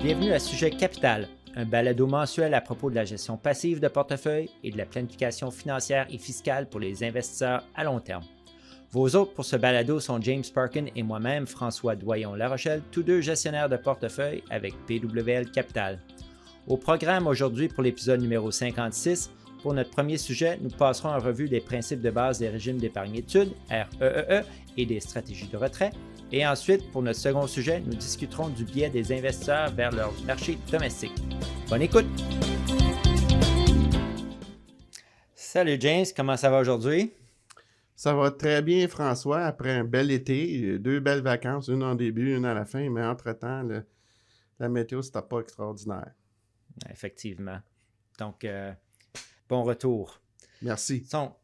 Bienvenue à Sujet Capital, un balado mensuel à propos de la gestion passive de portefeuille et de la planification financière et fiscale pour les investisseurs à long terme. Vos hôtes pour ce balado sont James Parkin et moi-même, François Doyon-La Rochelle, tous deux gestionnaires de portefeuille avec PWL Capital. Au programme aujourd'hui pour l'épisode numéro 56, pour notre premier sujet, nous passerons en revue les principes de base des régimes d'épargne-études, REEE, et des stratégies de retrait. Et ensuite, pour notre second sujet, nous discuterons du biais des investisseurs vers leur marché domestique. Bonne écoute! Salut James, comment ça va aujourd'hui? Ça va très bien, François. Après un bel été, 2 belles vacances, une en début, une à la fin, mais entre-temps, la météo, c'était pas extraordinaire. Effectivement. Donc, bon retour. Merci. Donc,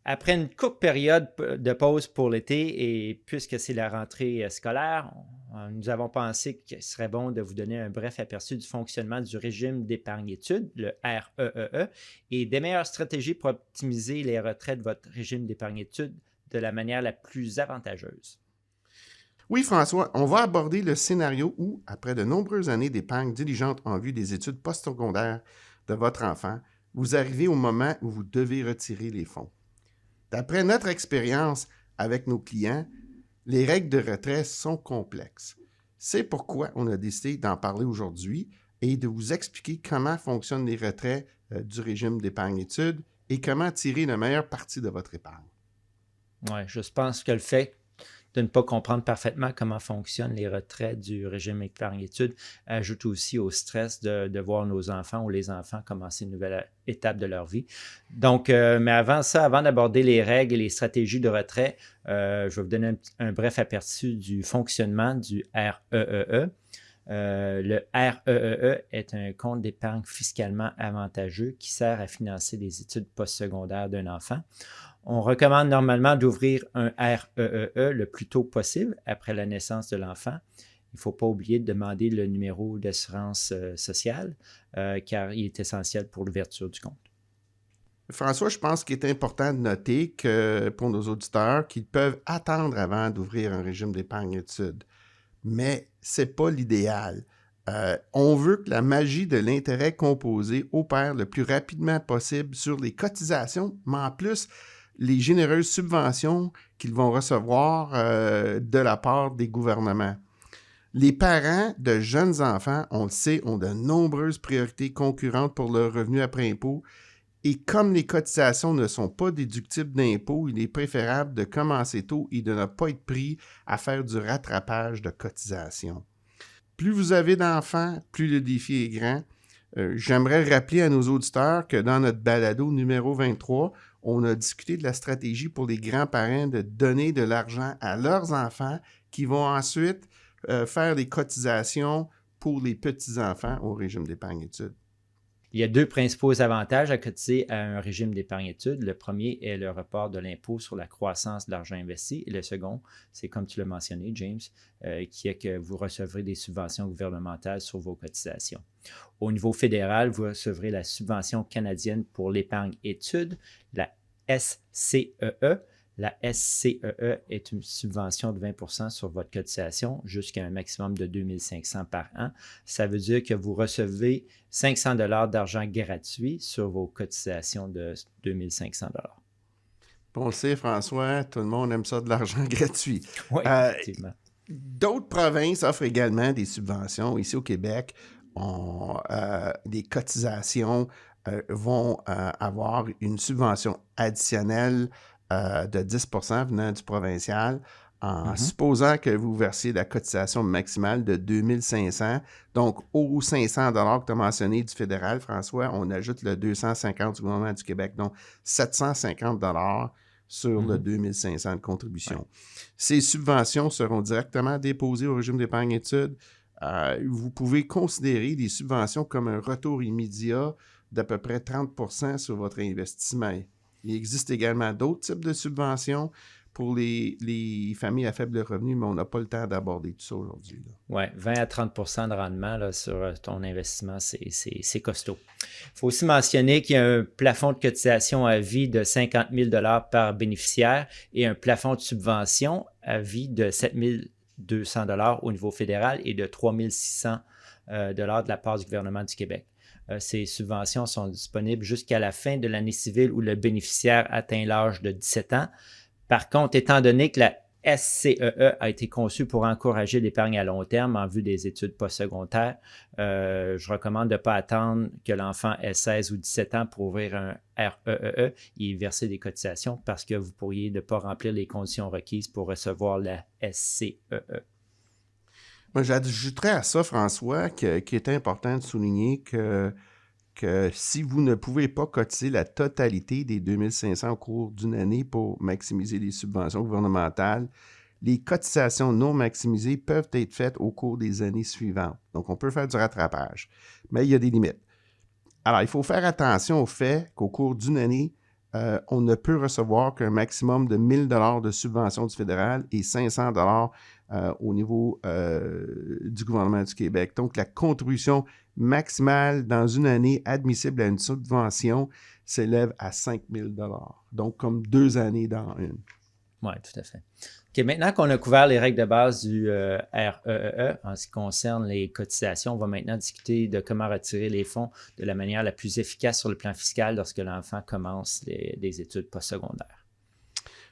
après une courte période de pause pour l'été et puisque c'est la rentrée scolaire, nous avons pensé qu'il serait bon de vous donner un bref aperçu du fonctionnement du régime d'épargne-études, le REEE, et des meilleures stratégies pour optimiser les retraits de votre régime d'épargne-études de la manière la plus avantageuse. Oui, François, on va aborder le scénario où, après de nombreuses années d'épargne diligente en vue des études postsecondaires de votre enfant, vous arrivez au moment où vous devez retirer les fonds. D'après notre expérience avec nos clients, les règles de retrait sont complexes. C'est pourquoi on a décidé d'en parler aujourd'hui et de vous expliquer comment fonctionnent les retraits du régime d'épargne-études et comment tirer la meilleure partie de votre épargne. Oui, je pense que le fait de ne pas comprendre parfaitement comment fonctionnent les retraits du régime épargne-études ajoute aussi au stress de voir nos enfants ou les enfants commencer une nouvelle étape de leur vie. Donc, mais avant ça, avant d'aborder les règles et les stratégies de retrait, je vais vous donner un bref aperçu du fonctionnement du REEE. Le REEE est un compte d'épargne fiscalement avantageux qui sert à financer les études postsecondaires d'un enfant. On recommande normalement d'ouvrir un REEE le plus tôt possible après la naissance de l'enfant. Il ne faut pas oublier de demander le numéro d'assurance sociale car il est essentiel pour l'ouverture du compte. François, je pense qu'il est important de noter que pour nos auditeurs qu'ils peuvent attendre avant d'ouvrir un régime d'épargne-études. Mais ce n'est pas l'idéal. On veut que la magie de l'intérêt composé opère le plus rapidement possible sur les cotisations, mais en plus, les généreuses subventions qu'ils vont recevoir de la part des gouvernements. Les parents de jeunes enfants, on le sait, ont de nombreuses priorités concurrentes pour leur revenu après impôt. Et comme les cotisations ne sont pas déductibles d'impôt, il est préférable de commencer tôt et de ne pas être pris à faire du rattrapage de cotisations. Plus vous avez d'enfants, plus le défi est grand. J'aimerais rappeler à nos auditeurs que dans notre balado numéro 23, on a discuté de la stratégie pour les grands-parents de donner de l'argent à leurs enfants qui vont ensuite faire des cotisations pour les petits-enfants au régime d'épargne-études. Il y a deux principaux avantages à cotiser à un régime d'épargne-études. Le premier est le report de l'impôt sur la croissance de l'argent investi. Et le second, c'est comme tu l'as mentionné, James, qui est que vous recevrez des subventions gouvernementales sur vos cotisations. Au niveau fédéral, vous recevrez la subvention canadienne pour l'épargne-études, la SCEE. La SCEE est une subvention de 20% sur votre cotisation jusqu'à un maximum de 2 500 par an. Ça veut dire que vous recevez 500 $ d'argent gratuit sur vos cotisations de 2 500 $. On le sait, François, tout le monde aime ça de l'argent gratuit. Oui, effectivement. D'autres provinces offrent également des subventions. Ici au Québec, des cotisations vont avoir une subvention additionnelle de 10% venant du provincial, en supposant que vous versiez la cotisation maximale de 2 500. Donc, aux 500 $ que tu as mentionné du fédéral, François, on ajoute le 250 du gouvernement du Québec, donc 750 $ sur le 2 500 de contribution. Ouais. Ces subventions seront directement déposées au régime d'épargne-études. Vous pouvez considérer les subventions comme un retour immédiat d'à peu près 30% sur votre investissement. Il existe également d'autres types de subventions pour les familles à faible revenu, mais on n'a pas le temps d'aborder tout ça aujourd'hui. Oui, 20 à 30% de rendement là, sur ton investissement, c'est costaud. Il faut aussi mentionner qu'il y a un plafond de cotisation à vie de 50 000 $ par bénéficiaire et un plafond de subvention à vie de 7 200 au niveau fédéral et de 3 600 de la part du gouvernement du Québec. Ces subventions sont disponibles jusqu'à la fin de l'année civile où le bénéficiaire atteint l'âge de 17 ans. Par contre, étant donné que la SCEE a été conçue pour encourager l'épargne à long terme en vue des études postsecondaires, je recommande de ne pas attendre que l'enfant ait 16 ou 17 ans pour ouvrir un REEE et verser des cotisations parce que vous pourriez ne pas remplir les conditions requises pour recevoir la SCEE. Moi, j'ajouterais à ça, François, qu'il est important de souligner que si vous ne pouvez pas cotiser la totalité des 2500 au cours d'une année pour maximiser les subventions gouvernementales, les cotisations non maximisées peuvent être faites au cours des années suivantes. Donc, on peut faire du rattrapage, mais il y a des limites. Alors, il faut faire attention au fait qu'au cours d'une année, on ne peut recevoir qu'un maximum de 1 000 de subventions du fédéral et 500 au niveau du gouvernement du Québec. Donc, la contribution maximale dans une année admissible à une subvention s'élève à 5 000 donc comme 2 années dans une. Oui, tout à fait. OK, maintenant qu'on a couvert les règles de base du REEE en ce qui concerne les cotisations, on va maintenant discuter de comment retirer les fonds de la manière la plus efficace sur le plan fiscal lorsque l'enfant commence des études postsecondaires.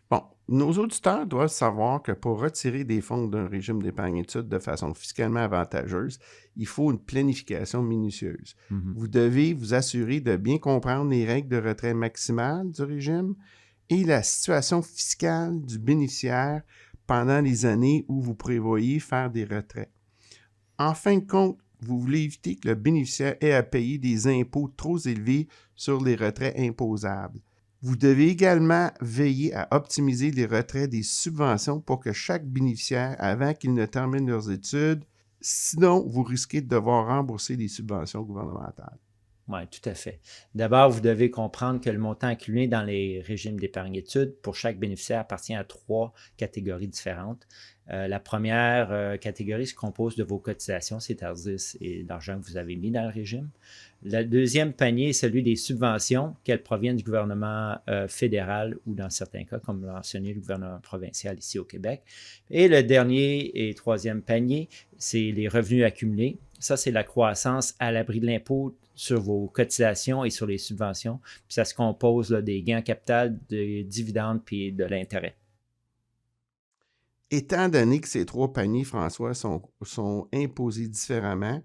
Bon, nos auditeurs doivent savoir que pour retirer des fonds d'un régime d'épargne-études de façon fiscalement avantageuse, il faut une planification minutieuse. Mm-hmm. Vous devez vous assurer de bien comprendre les règles de retrait maximales du régime et la situation fiscale du bénéficiaire pendant les années où vous prévoyez faire des retraits. En fin de compte, vous voulez éviter que le bénéficiaire ait à payer des impôts trop élevés sur les retraits imposables. Vous devez également veiller à optimiser les retraits des subventions pour que chaque bénéficiaire, avant qu'ils ne terminent leurs études, sinon vous risquez de devoir rembourser les subventions gouvernementales. Oui, tout à fait. D'abord, vous devez comprendre que le montant accumulé dans les régimes d'épargne-études pour chaque bénéficiaire appartient à 3 catégories différentes. La première catégorie se compose de vos cotisations, c'est-à-dire l'argent que vous avez mis dans le régime. Le deuxième panier est celui des subventions, qu'elles proviennent du gouvernement fédéral ou dans certains cas, comme l'a mentionné, le gouvernement provincial ici au Québec. Et le dernier et troisième panier, c'est les revenus accumulés. Ça, c'est la croissance à l'abri de l'impôt sur vos cotisations et sur les subventions. Puis ça se compose là, des gains en capital, des dividendes puis de l'intérêt. Étant donné que ces 3 paniers, François, sont imposés différemment,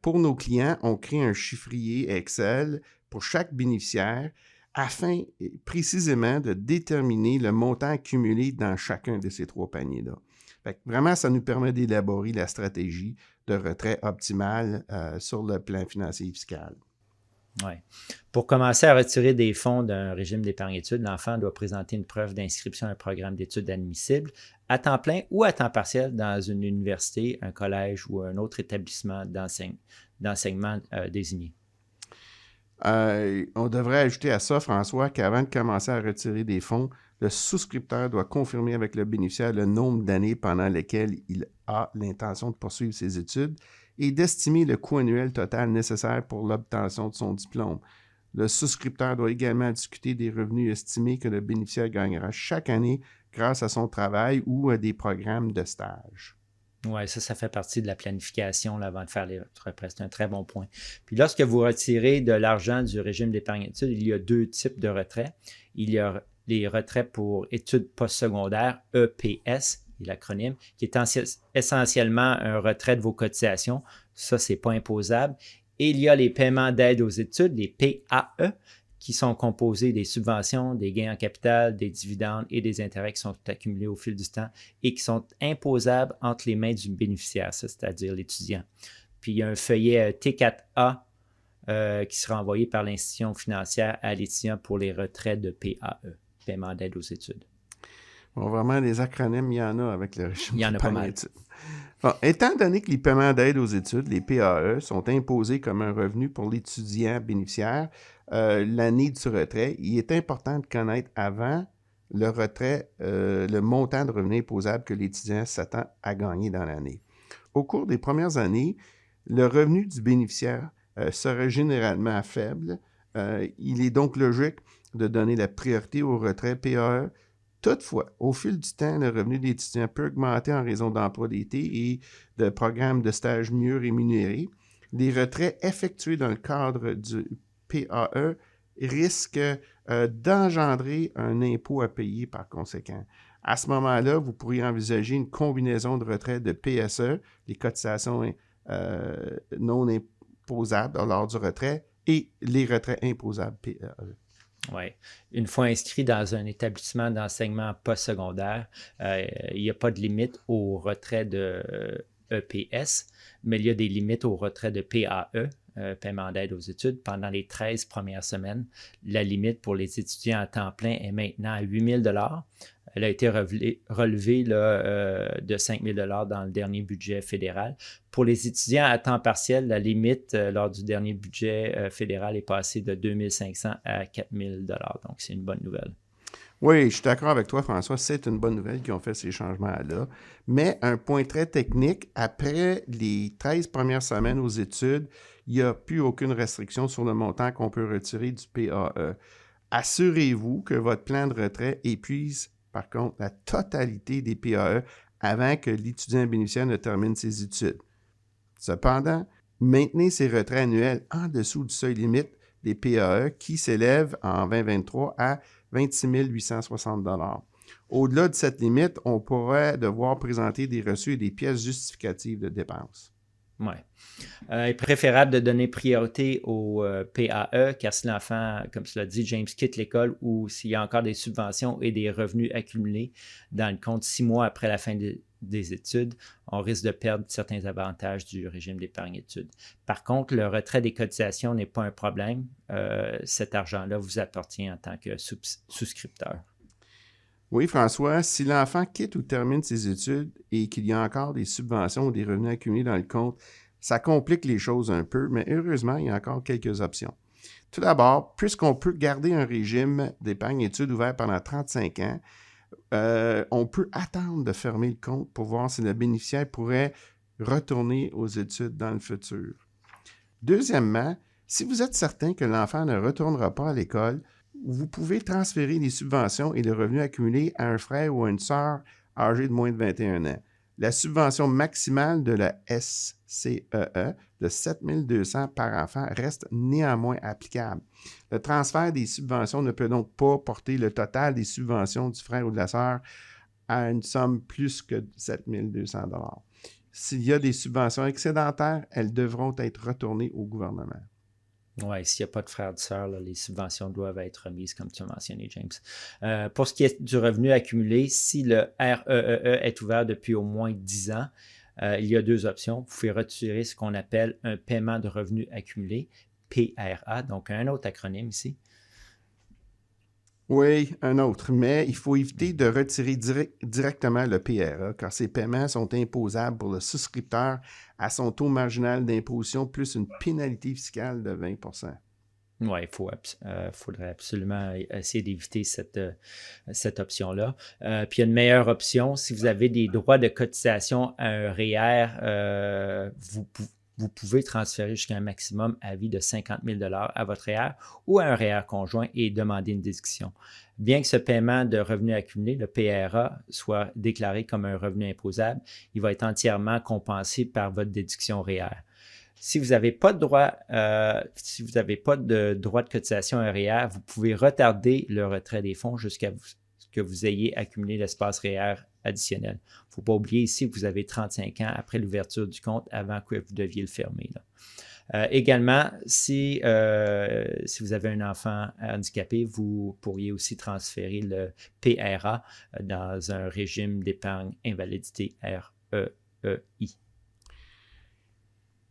pour nos clients, on crée un chiffrier Excel pour chaque bénéficiaire afin précisément de déterminer le montant accumulé dans chacun de ces 3 paniers-là. Fait que vraiment, ça nous permet d'élaborer la stratégie de retrait optimale sur le plan financier et fiscal. Oui. Pour commencer à retirer des fonds d'un régime d'épargne-études, l'enfant doit présenter une preuve d'inscription à un programme d'études admissible à temps plein ou à temps partiel dans une université, un collège ou un autre établissement d'enseignement désigné. On devrait ajouter à ça, François, qu'avant de commencer à retirer des fonds, le souscripteur doit confirmer avec le bénéficiaire le nombre d'années pendant lesquelles il a l'intention de poursuivre ses études et d'estimer le coût annuel total nécessaire pour l'obtention de son diplôme. Le souscripteur doit également discuter des revenus estimés que le bénéficiaire gagnera chaque année grâce à son travail ou à des programmes de stage. Oui, ça fait partie de la planification là, avant de faire les retraits. C'est un très bon point. Puis lorsque vous retirez de l'argent du régime d'épargne-études, il y a 2 types de retraits. Il y a les retraits pour études postsecondaires, EPS, l'acronyme, qui est essentiellement un retrait de vos cotisations. Ça, ce n'est pas imposable. Et il y a les paiements d'aide aux études, les PAE, qui sont composés des subventions, des gains en capital, des dividendes et des intérêts qui sont accumulés au fil du temps et qui sont imposables entre les mains du bénéficiaire, c'est-à-dire l'étudiant. Puis il y a un feuillet T4A qui sera envoyé par l'institution financière à l'étudiant pour les retraits de PAE, paiement d'aide aux études. Bon, vraiment, les acronymes, il y en a avec le régime. Il y en a pas mal. Bon, étant donné que les paiements d'aide aux études, les PAE, sont imposés comme un revenu pour l'étudiant bénéficiaire l'année du retrait, il est important de connaître avant le retrait le montant de revenu imposable que l'étudiant s'attend à gagner dans l'année. Au cours des premières années, le revenu du bénéficiaire serait généralement faible. Il est donc logique de donner la priorité au retrait PAE Toutefois, au fil du temps, le revenu de l'étudiant peut augmenter en raison d'emplois d'été et de programmes de stage mieux rémunérés. Les retraits effectués dans le cadre du PAE risquent d'engendrer un impôt à payer par conséquent. À ce moment-là, vous pourriez envisager une combinaison de retraits de PSE, les cotisations non imposables lors du retrait, et les retraits imposables PAE. Oui. Une fois inscrit dans un établissement d'enseignement postsecondaire, il n'y a pas de limite au retrait de EPS, mais il y a des limites au retrait de PAE, paiement d'aide aux études, pendant les 13 premières semaines. La limite pour les étudiants à temps plein est maintenant à 8 000 $. Elle a été relevée de 5 000 $ dans le dernier budget fédéral. Pour les étudiants à temps partiel, la limite lors du dernier budget fédéral est passée de 2 500 à 4 000 $. Donc, c'est une bonne nouvelle. Oui, je suis d'accord avec toi, François. C'est une bonne nouvelle qu'ils ont fait ces changements-là. Mais un point très technique, après les 13 premières semaines aux études, il n'y a plus aucune restriction sur le montant qu'on peut retirer du PAE. Assurez-vous que votre plan de retrait épuise, par contre, la totalité des PAE avant que l'étudiant bénéficiaire ne termine ses études. Cependant, maintenez ces retraits annuels en dessous du seuil limite des PAE qui s'élève en 2023 à 26 860 $. Au-delà de cette limite, on pourrait devoir présenter des reçus et des pièces justificatives de dépenses. Oui. Il est préférable de donner priorité au PAE, car si l'enfant, comme cela dit, James, quitte l'école ou s'il y a encore des subventions et des revenus accumulés dans le compte 6 mois après la fin des études, on risque de perdre certains avantages du régime d'épargne études. Par contre, le retrait des cotisations n'est pas un problème. Cet argent-là vous appartient en tant que souscripteur. Oui, François, si l'enfant quitte ou termine ses études et qu'il y a encore des subventions ou des revenus accumulés dans le compte, ça complique les choses un peu, mais heureusement, il y a encore quelques options. Tout d'abord, puisqu'on peut garder un régime d'épargne études ouvert pendant 35 ans, on peut attendre de fermer le compte pour voir si le bénéficiaire pourrait retourner aux études dans le futur. Deuxièmement, si vous êtes certain que l'enfant ne retournera pas à l'école, vous pouvez transférer les subventions et le revenu accumulé à un frère ou à une sœur âgée de moins de 21 ans. La subvention maximale de la SCEE de 7 200 par enfant reste néanmoins applicable. Le transfert des subventions ne peut donc pas porter le total des subventions du frère ou de la sœur à une somme plus que 7 200 $. S'il y a des subventions excédentaires, elles devront être retournées au gouvernement. Oui, s'il n'y a pas de frère ou de sœur, les subventions doivent être remises, comme tu as mentionné, James. Pour ce qui est du revenu accumulé, si le REEE est ouvert depuis au moins 10 ans, il y a deux options. Vous pouvez retirer ce qu'on appelle un paiement de revenu accumulé, PRA, donc un autre acronyme ici. Oui, un autre, mais il faut éviter de retirer directement le PRA car ces paiements sont imposables pour le souscripteur à son taux marginal d'imposition plus une pénalité fiscale de 20 %. Oui, faudrait absolument essayer d'éviter cette option-là. Puis il y a une meilleure option. Si vous avez des droits de cotisation à un REER, vous pouvez transférer jusqu'à un maximum à vie de 50 000 $ à votre REER ou à un REER conjoint et demander une déduction. Bien que ce paiement de revenu accumulé, le PRA, soit déclaré comme un revenu imposable, il va être entièrement compensé par votre déduction REER. Si vous n'avez pas de droit, de cotisation à un REER, vous pouvez retarder le retrait des fonds jusqu'à ce que vous ayez accumulé l'espace REER additionnel. Il ne faut pas oublier ici que vous avez 35 ans après l'ouverture du compte avant que vous deviez le fermer. Également, si vous avez un enfant handicapé, vous pourriez aussi transférer le PRA dans un régime d'épargne invalidité REEI.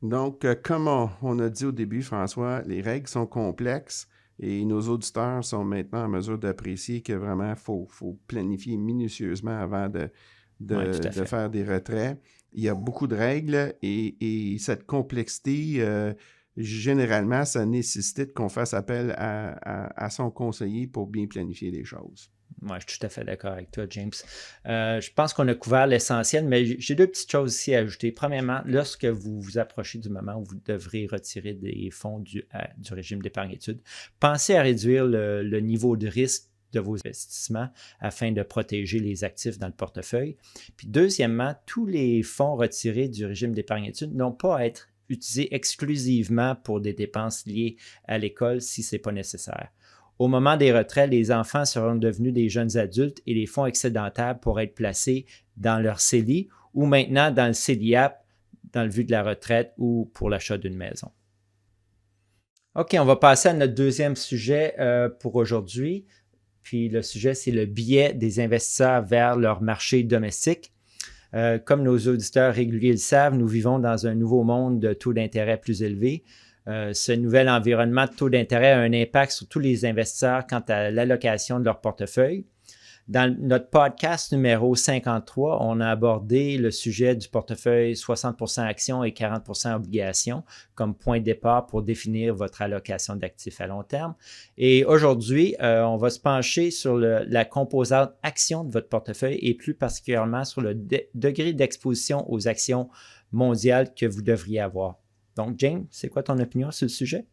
Donc, comme on a dit au début, François, les règles sont complexes et nos auditeurs sont maintenant en mesure d'apprécier que vraiment, il faut planifier minutieusement avant de faire des retraits. Il y a beaucoup de règles et cette complexité, généralement, ça nécessite qu'on fasse appel à son conseiller pour bien planifier les choses. Moi, je suis tout à fait d'accord avec toi, James. Je pense qu'on a couvert l'essentiel, mais j'ai deux petites choses ici à ajouter. Premièrement, lorsque vous vous approchez du moment où vous devrez retirer des fonds du régime d'épargne études, pensez à réduire le niveau de risque de vos investissements afin de protéger les actifs dans le portefeuille. Puis deuxièmement, tous les fonds retirés du régime d'épargne-études n'ont pas à être utilisés exclusivement pour des dépenses liées à l'école si ce n'est pas nécessaire. Au moment des retraits, les enfants seront devenus des jeunes adultes et les fonds excédentaires pourraient être placés dans leur CELI ou maintenant dans le CELIAP dans le but de la retraite ou pour l'achat d'une maison. OK, on va passer à notre deuxième sujet pour aujourd'hui. Puis le sujet, c'est le biais des investisseurs vers leur marché domestique. Comme nos auditeurs réguliers le savent, nous vivons dans un nouveau monde de taux d'intérêt plus élevés. Ce nouvel environnement de taux d'intérêt a un impact sur tous les investisseurs quant à l'allocation de leur portefeuille. Dans notre podcast numéro 53, on a abordé le sujet du portefeuille 60% actions et 40% obligations comme point de départ pour définir votre allocation d'actifs à long terme. Et aujourd'hui, on va se pencher sur la composante actions de votre portefeuille et plus particulièrement sur le degré d'exposition aux actions mondiales que vous devriez avoir. Donc, James, c'est quoi ton opinion sur le sujet?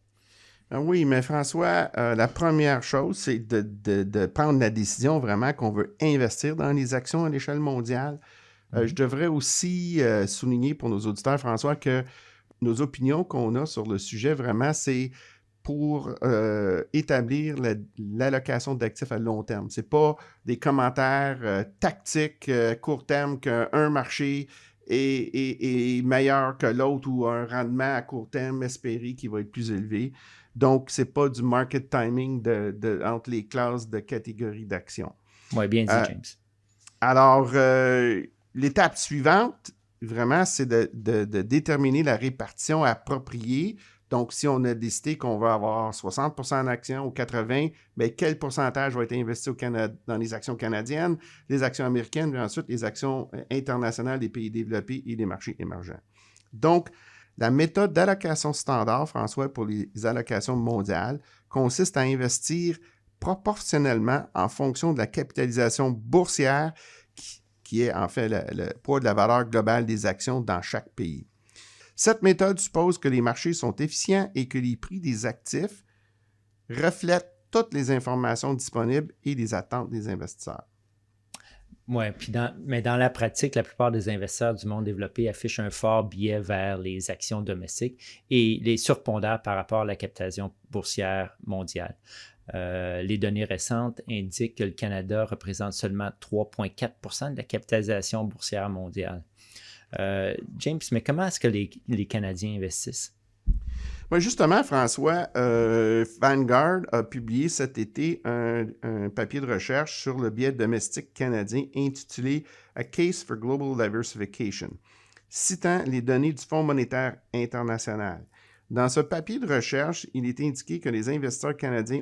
Oui, mais François, la première chose, c'est de prendre la décision vraiment qu'on veut investir dans les actions à l'échelle mondiale. Je devrais aussi souligner pour nos auditeurs, François, que nos opinions qu'on a sur le sujet, vraiment, c'est pour établir l'allocation d'actifs à long terme. Ce n'est pas des commentaires tactiques court terme qu'un marché est meilleur que l'autre ou un rendement à court terme espéré qui va être plus élevé. Donc, ce n'est pas du market timing entre les classes de catégories d'actions. Oui, bien dit, James. Alors, l'étape suivante, vraiment, c'est de déterminer la répartition appropriée. Donc, si on a décidé qu'on va avoir 60% en actions ou 80%, bien, quel pourcentage va être investi dans les actions canadiennes, les actions américaines, puis ensuite les actions internationales des pays développés et des marchés émergents. Donc, la méthode d'allocation standard, François, pour les allocations mondiales, consiste à investir proportionnellement en fonction de la capitalisation boursière qui est en fait le poids de la valeur globale des actions dans chaque pays. Cette méthode suppose que les marchés sont efficients et que les prix des actifs reflètent toutes les informations disponibles et les attentes des investisseurs. Oui, mais dans la pratique, la plupart des investisseurs du monde développé affichent un fort biais vers les actions domestiques et les surpondèrent par rapport à la capitalisation boursière mondiale. Les données récentes indiquent que le Canada représente seulement 3,4% de la capitalisation boursière mondiale. James, mais comment est-ce que les Canadiens investissent? Oui, justement, François, Vanguard a publié cet été un papier de recherche sur le biais domestique canadien intitulé « A Case for Global Diversification », citant les données du Fonds monétaire international. Dans ce papier de recherche, il est indiqué que les investisseurs canadiens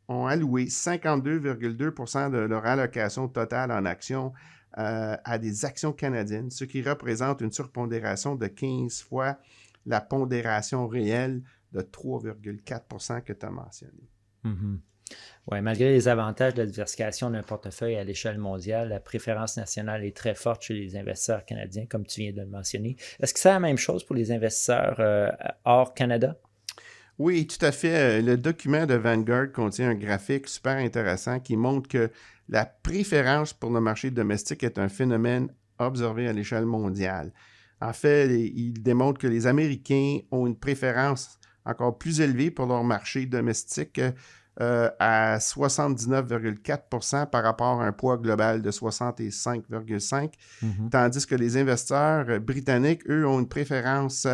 ont alloué 52,2% de leur allocation totale en actions à des actions canadiennes, ce qui représente une surpondération de 15 fois la pondération réelle de 3,4% que tu as mentionné. Mm-hmm. Oui, malgré les avantages de la diversification d'un portefeuille à l'échelle mondiale, la préférence nationale est très forte chez les investisseurs canadiens, comme tu viens de le mentionner. Est-ce que c'est la même chose pour les investisseurs hors Canada? Oui, tout à fait. Le document de Vanguard contient un graphique super intéressant qui montre que la préférence pour le marché domestique est un phénomène observé à l'échelle mondiale. En fait, il démontre que les Américains ont une préférence encore plus élevée pour leur marché domestique à 79,4% par rapport à un poids global de 65,5%, tandis que les investisseurs britanniques, eux, ont une préférence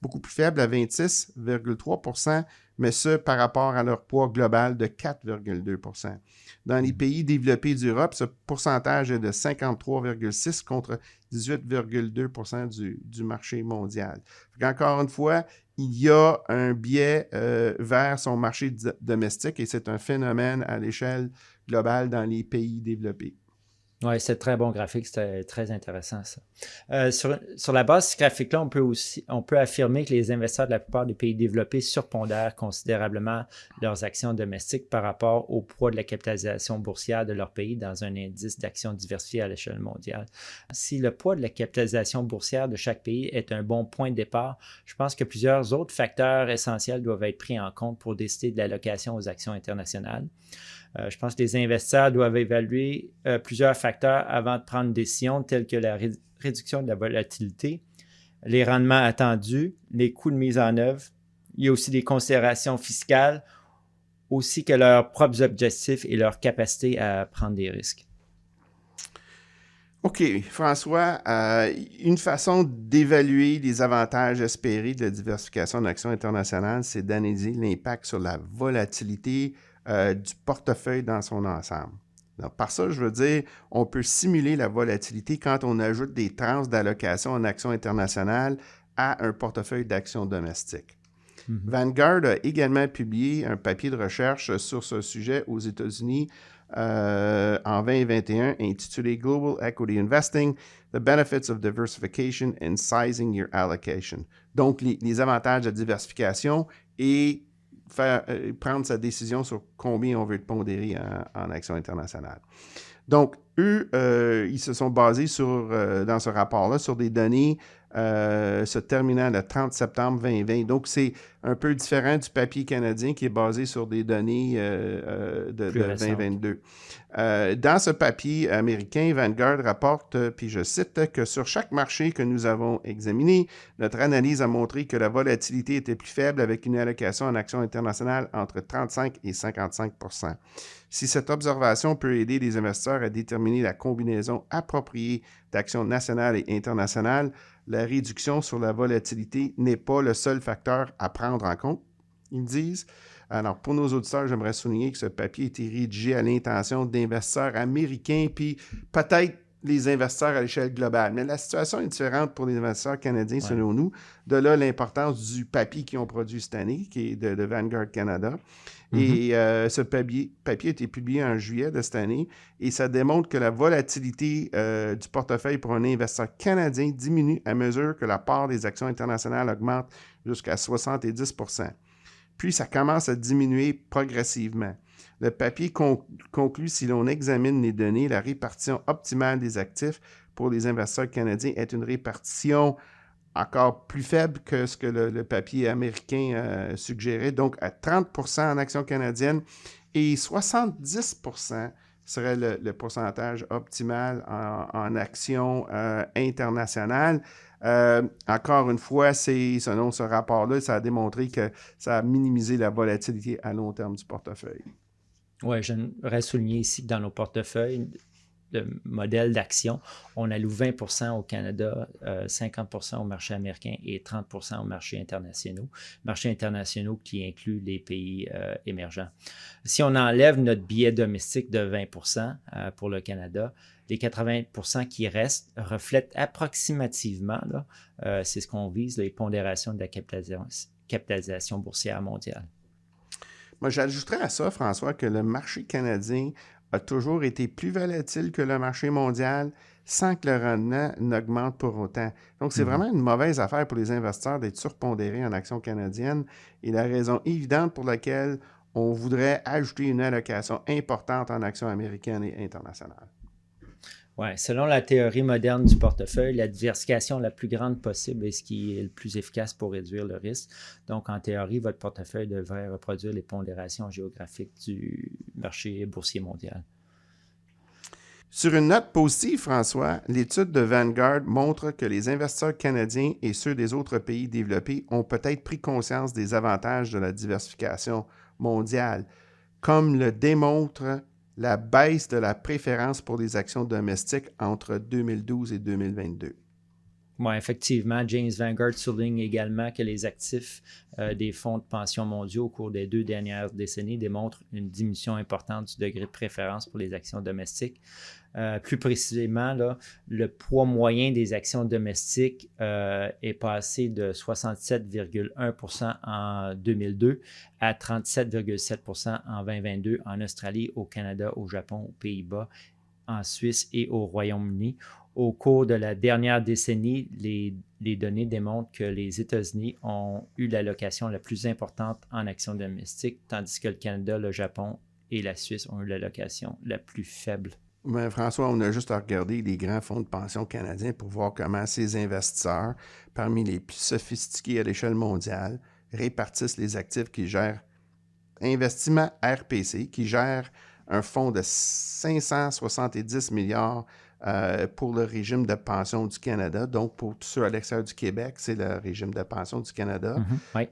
beaucoup plus faible à 26,3%, mais ce par rapport à leur poids global de 4,2%. Dans les pays développés d'Europe, ce pourcentage est de 53,6% contre 18,2% du marché mondial. Encore une fois, il y a un biais vers son marché domestique et c'est un phénomène à l'échelle globale dans les pays développés. Oui, c'est un très bon graphique, c'est très intéressant ça. Sur la base de ce graphique-là, on peut affirmer que les investisseurs de la plupart des pays développés surpondèrent considérablement leurs actions domestiques par rapport au poids de la capitalisation boursière de leur pays dans un indice d'actions diversifiées à l'échelle mondiale. Si le poids de la capitalisation boursière de chaque pays est un bon point de départ, je pense que plusieurs autres facteurs essentiels doivent être pris en compte pour décider de l'allocation aux actions internationales. Je pense que les investisseurs doivent évaluer plusieurs facteurs avant de prendre une décision, telle que la réduction de la volatilité, les rendements attendus, les coûts de mise en œuvre. Il y a aussi des considérations fiscales, aussi que leurs propres objectifs et leur capacité à prendre des risques. OK, François, une façon d'évaluer les avantages espérés de la diversification d'actions internationales, c'est d'analyser l'impact sur la volatilité du portefeuille dans son ensemble. Donc, par ça, je veux dire, on peut simuler la volatilité quand on ajoute des tranches d'allocation en actions internationales à un portefeuille d'actions domestiques. Vanguard a également publié un papier de recherche sur ce sujet aux États-Unis en 2021 intitulé Global Equity Investing, The Benefits of Diversification and Sizing Your Allocation. Donc, les avantages de diversification et prendre sa décision sur combien on veut pondérer en actions internationales. Donc, eux, ils se sont basés dans ce rapport-là sur des données se terminant le 30 septembre 2020. Donc, c'est un peu différent du papier canadien qui est basé sur des données de 2022. Dans ce papier américain, Vanguard rapporte, puis je cite, que sur chaque marché que nous avons examiné, notre analyse a montré que la volatilité était plus faible avec une allocation en actions internationales entre 35 et 55 %. Si cette observation peut aider les investisseurs à déterminer la combinaison appropriée d'actions nationales et internationales, la réduction sur la volatilité n'est pas le seul facteur à prendre en compte, ils disent. Alors, pour nos auditeurs, j'aimerais souligner que ce papier a été rédigé à l'intention d'investisseurs américains, puis peut-être les investisseurs à l'échelle globale. Mais la situation est différente pour les investisseurs canadiens, selon nous. De là, l'importance du papier qu'ils ont produit cette année, qui est de Vanguard Canada. Et ce papier a été publié en juillet de cette année et ça démontre que la volatilité du portefeuille pour un investisseur canadien diminue à mesure que la part des actions internationales augmente jusqu'à 70 %. Puis, ça commence à diminuer progressivement. Le papier conclut, si l'on examine les données, la répartition optimale des actifs pour les investisseurs canadiens est une répartition encore plus faible que ce que le papier américain suggérait, donc à 30 % en actions canadiennes et 70 % serait le pourcentage optimal en actions internationales. Encore une fois, selon ce rapport-là, ça a démontré que ça a minimisé la volatilité à long terme du portefeuille. Oui, j'aimerais souligner ici que dans nos portefeuilles, de modèle d'action, on alloue 20 % au Canada, 50 % au marché américain et 30 % aux marchés internationaux. Marchés internationaux qui incluent les pays émergents. Si on enlève notre billet domestique de 20 % pour le Canada, les 80 % qui restent reflètent approximativement, c'est ce qu'on vise, les pondérations de la capitalisation boursière mondiale. Moi, j'ajouterais à ça, François, que le marché canadien a toujours été plus volatile que le marché mondial sans que le rendement n'augmente pour autant. Donc, c'est vraiment une mauvaise affaire pour les investisseurs d'être surpondérés en actions canadiennes et la raison évidente pour laquelle on voudrait ajouter une allocation importante en actions américaines et internationales. Oui, selon la théorie moderne du portefeuille, la diversification la plus grande possible est ce qui est le plus efficace pour réduire le risque. Donc, en théorie, votre portefeuille devrait reproduire les pondérations géographiques du marché boursier mondial. Sur une note positive, François, l'étude de Vanguard montre que les investisseurs canadiens et ceux des autres pays développés ont peut-être pris conscience des avantages de la diversification mondiale, comme le démontre la baisse de la préférence pour les actions domestiques entre 2012 et 2022. Oui, effectivement, James Vanguard souligne également que les actifs des fonds de pension mondiaux au cours des 2 dernières décennies démontrent une diminution importante du degré de préférence pour les actions domestiques. Plus précisément, là, le poids moyen des actions domestiques est passé de 67,1 % en 2002 à 37,7 % en 2022 en Australie, au Canada, au Japon, aux Pays-Bas, en Suisse et au Royaume-Uni. Au cours de la dernière décennie, les données démontrent que les États-Unis ont eu l'allocation la plus importante en actions domestiques, tandis que le Canada, le Japon et la Suisse ont eu l'allocation la plus faible. Ben, François, on a juste à regarder les grands fonds de pension canadiens pour voir comment ces investisseurs, parmi les plus sophistiqués à l'échelle mondiale, répartissent les actifs qu'ils gèrent. Investissement RPC, qui gère un fonds de 570 milliards pour le régime de pension du Canada. Donc, pour tous ceux à l'extérieur du Québec, c'est le régime de pension du Canada. Oui.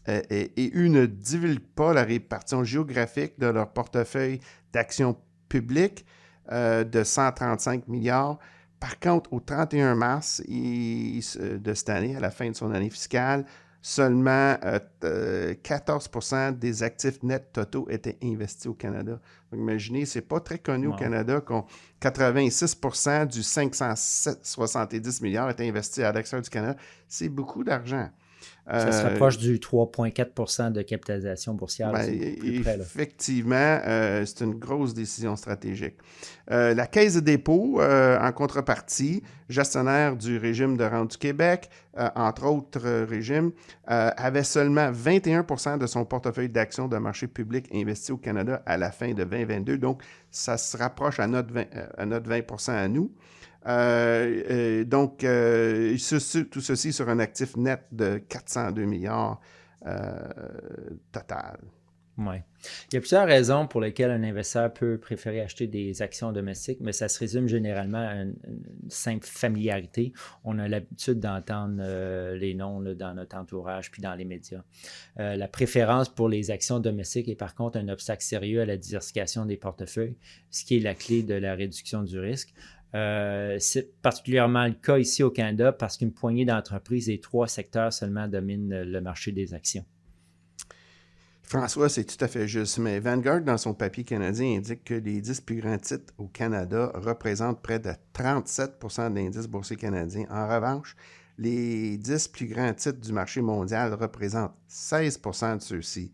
Et eux ne divulguent pas la répartition géographique de leur portefeuille d'actions publiques de 135 milliards. Par contre, au 31 mars de cette année, à la fin de son année fiscale, seulement 14% des actifs nets totaux étaient investis au Canada. Donc, imaginez, c'est pas très connu au Canada qu'on 86% du 570 milliards est investi à l'extérieur du Canada. C'est beaucoup d'argent. Ça se rapproche du 3,4 % de capitalisation boursière. Ben, C'est plus près, là. effectivement, c'est une grosse décision stratégique. La Caisse de dépôt, en contrepartie, gestionnaire du régime de rente du Québec, entre autres régimes, avait seulement 21% de son portefeuille d'actions de marché public investi au Canada à la fin de 2022. Donc, ça se rapproche à notre 20% à nous. Donc, tout ceci sur un actif net de 402 milliards total. Oui. Il y a plusieurs raisons pour lesquelles un investisseur peut préférer acheter des actions domestiques, mais ça se résume généralement à une simple familiarité. On a l'habitude d'entendre les noms là, dans notre entourage puis dans les médias. La préférence pour les actions domestiques est par contre un obstacle sérieux à la diversification des portefeuilles, ce qui est la clé de la réduction du risque. C'est particulièrement le cas ici au Canada parce qu'une poignée d'entreprises et 3 secteurs seulement dominent le marché des actions. François, c'est tout à fait juste, mais Vanguard, dans son papier canadien, indique que les 10 plus grands titres au Canada représentent près de 37% de l'indice boursier canadien. En revanche, les 10 plus grands titres du marché mondial représentent 16% de ceux-ci.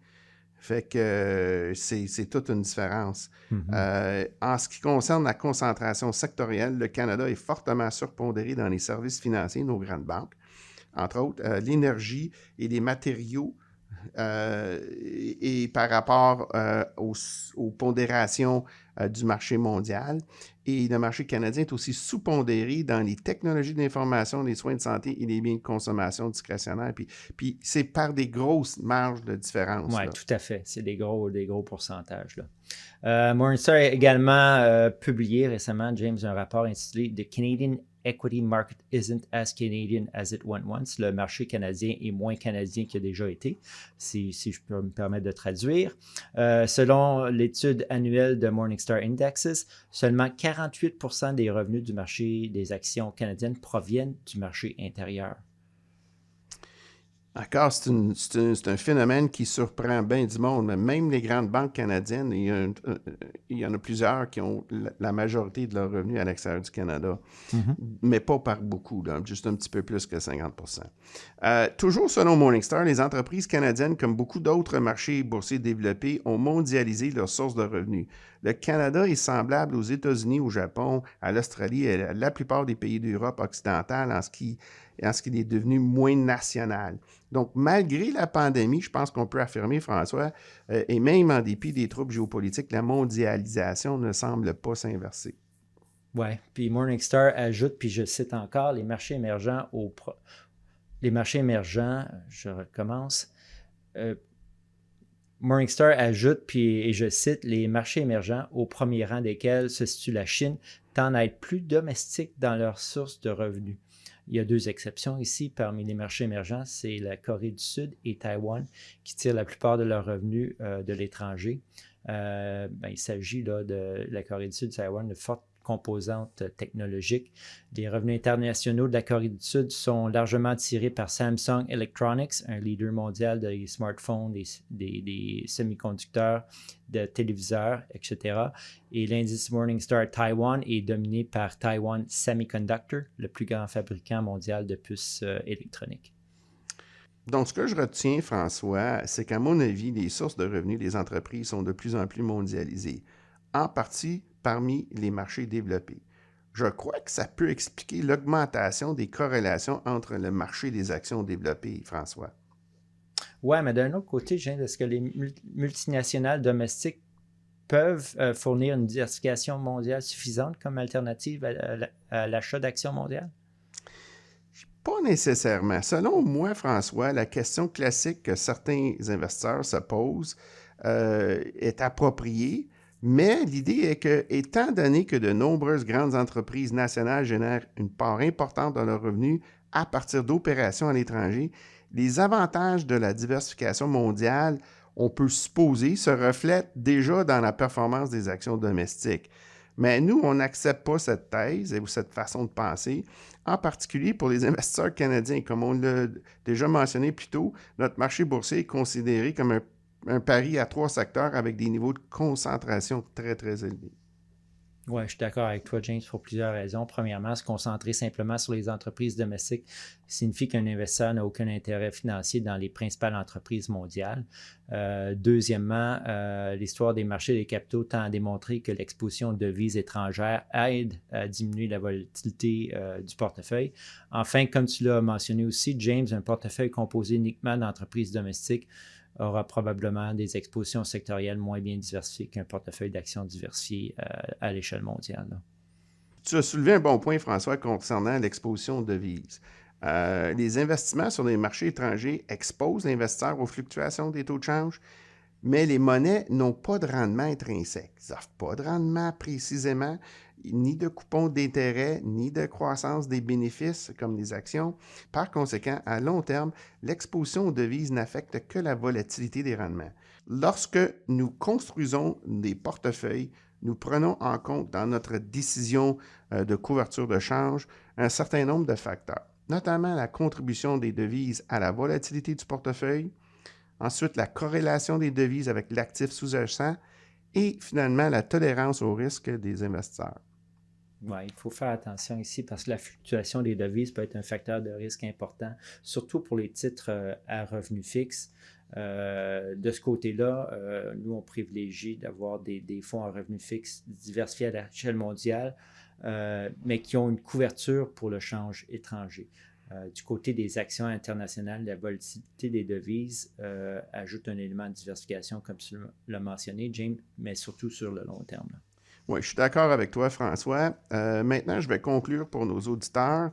Fait que c'est toute une différence. En ce qui concerne la concentration sectorielle, le Canada est fortement surpondéré dans les services financiers, nos grandes banques, entre autres l'énergie et les matériaux, et par rapport aux pondérations du marché mondial. Et le marché canadien est aussi sous-pondéré dans les technologies d'information, les soins de santé et les biens de consommation discrétionnaires. Puis c'est par des grosses marges de différence. Oui, tout à fait. C'est des gros pourcentages. Morningstar a également publié récemment, James, un rapport intitulé « The Canadian Equity Market Isn't as Canadian as it went once ». Le marché canadien est moins canadien qu'il a déjà été, si je peux me permettre de traduire. Selon l'étude annuelle de Morningstar Indexes, seulement 48% des revenus du marché des actions canadiennes proviennent du marché intérieur. Encore, c'est un phénomène qui surprend bien du monde, mais même les grandes banques canadiennes, il y en a plusieurs qui ont la majorité de leurs revenus à l'extérieur du Canada, mais pas par beaucoup, là, juste un petit peu plus que 50%. Toujours selon Morningstar, les entreprises canadiennes, comme beaucoup d'autres marchés boursiers développés, ont mondialisé leurs sources de revenus. Le Canada est semblable aux États-Unis, au Japon, à l'Australie et à la plupart des pays d'Europe occidentale en ce qu'il est devenu moins national. Donc, malgré la pandémie, je pense qu'on peut affirmer, François, et même en dépit des troubles géopolitiques, la mondialisation ne semble pas s'inverser. Oui, puis Morningstar ajoute, puis je cite encore, les marchés émergents, je recommence, Morningstar ajoute, puis et je cite, les marchés émergents, au premier rang desquels se situe la Chine, tendent à être plus domestiques dans leurs sources de revenus. Il y a 2 exceptions ici parmi les marchés émergents, c'est la Corée du Sud et Taïwan qui tirent la plupart de leurs revenus de l'étranger. Il s'agit là, de la Corée du Sud et Taïwan de fortes composantes technologiques. Les revenus internationaux de la Corée du Sud sont largement tirés par Samsung Electronics, un leader mondial des smartphones, des semi-conducteurs, de téléviseurs, etc. Et l'indice Morningstar Taiwan est dominé par Taiwan Semiconductor, le plus grand fabricant mondial de puces électroniques. Donc, ce que je retiens, François, c'est qu'à mon avis, les sources de revenus des entreprises sont de plus en plus mondialisées, en partie parmi les marchés développés. Je crois que ça peut expliquer l'augmentation des corrélations entre le marché des actions développées, François. Oui, mais d'un autre côté, est-ce que les multinationales domestiques peuvent fournir une diversification mondiale suffisante comme alternative à l'achat d'actions mondiales? Pas nécessairement. Selon moi, François, la question classique que certains investisseurs se posent est appropriée Mais l'idée est que, étant donné que de nombreuses grandes entreprises nationales génèrent une part importante de leurs revenus à partir d'opérations à l'étranger, les avantages de la diversification mondiale, on peut supposer, se reflètent déjà dans la performance des actions domestiques. Mais nous, on n'accepte pas cette thèse ou cette façon de penser, en particulier pour les investisseurs canadiens. Comme on l'a déjà mentionné plus tôt, notre marché boursier est considéré comme un pari à 3 secteurs avec des niveaux de concentration très, très élevés. Oui, je suis d'accord avec toi, James, pour plusieurs raisons. Premièrement, se concentrer simplement sur les entreprises domestiques signifie qu'un investisseur n'a aucun intérêt financier dans les principales entreprises mondiales. Deuxièmement, l'histoire des marchés des capitaux tend à démontrer que l'exposition de devises étrangères aide à diminuer la volatilité du portefeuille. Enfin, comme tu l'as mentionné aussi, James, un portefeuille composé uniquement d'entreprises domestiques aura probablement des expositions sectorielles moins bien diversifiées qu'un portefeuille d'actions diversifié à l'échelle mondiale. Là. Tu as soulevé un bon point, François, concernant l'exposition de devises. Les investissements sur les marchés étrangers exposent l'investisseur aux fluctuations des taux de change, mais les monnaies n'ont pas de rendement intrinsèque. Ils n'offrent pas de rendement précisément, ni de coupons d'intérêt, ni de croissance des bénéfices comme les actions. Par conséquent, à long terme, l'exposition aux devises n'affecte que la volatilité des rendements. Lorsque nous construisons des portefeuilles, nous prenons en compte dans notre décision de couverture de change un certain nombre de facteurs, notamment la contribution des devises à la volatilité du portefeuille, ensuite la corrélation des devises avec l'actif sous-jacent et finalement la tolérance au risque des investisseurs. Oui, il faut faire attention ici parce que la fluctuation des devises peut être un facteur de risque important, surtout pour les titres à revenus fixes. De ce côté-là, nous, on privilégie d'avoir des fonds à revenus fixes diversifiés à l'échelle mondiale, mais qui ont une couverture pour le change étranger. Du côté des actions internationales, la volatilité des devises ajoute un élément de diversification, comme tu l'as mentionné, James, mais surtout sur le long terme. Là. Oui, je suis d'accord avec toi, François. Maintenant, je vais conclure pour nos auditeurs.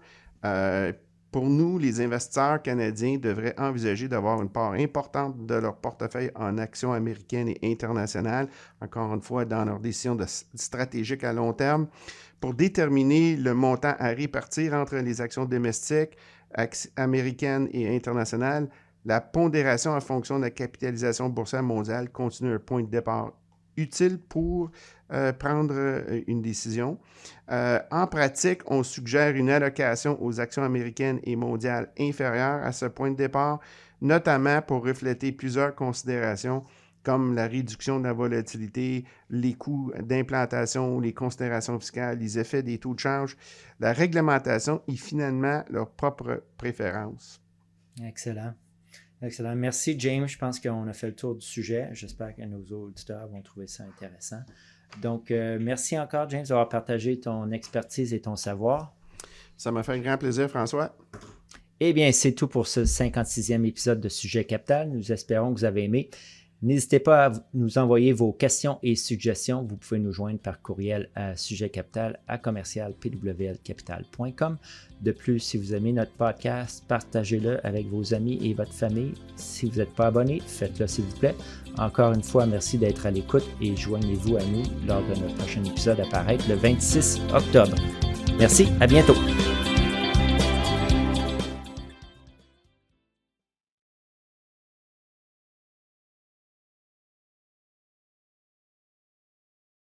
Pour nous, les investisseurs canadiens devraient envisager d'avoir une part importante de leur portefeuille en actions américaines et internationales, encore une fois, dans leurs décisions stratégiques à long terme, pour déterminer le montant à répartir entre les actions domestiques, américaines et internationales. La pondération en fonction de la capitalisation boursière mondiale continue un point de départ utile pour prendre une décision. En pratique, on suggère une allocation aux actions américaines et mondiales inférieure à ce point de départ, notamment pour refléter plusieurs considérations comme la réduction de la volatilité, les coûts d'implantation, les considérations fiscales, les effets des taux de change, la réglementation et finalement leurs propres préférences. Excellent. Excellent. Merci, James. Je pense qu'on a fait le tour du sujet. J'espère que nos auditeurs vont trouver ça intéressant. Donc, merci encore, James, d'avoir partagé ton expertise et ton savoir. Ça m'a fait un grand plaisir, François. Eh bien, c'est tout pour ce 56e épisode de Sujet Capital. Nous espérons que vous avez aimé. N'hésitez pas à nous envoyer vos questions et suggestions. Vous pouvez nous joindre par courriel à sujetcapital@pwlcapital.com. De plus, si vous aimez notre podcast, partagez-le avec vos amis et votre famille. Si vous n'êtes pas abonné, faites-le s'il vous plaît. Encore une fois, merci d'être à l'écoute et joignez-vous à nous lors de notre prochain épisode à paraître le 26 octobre. Merci, à bientôt.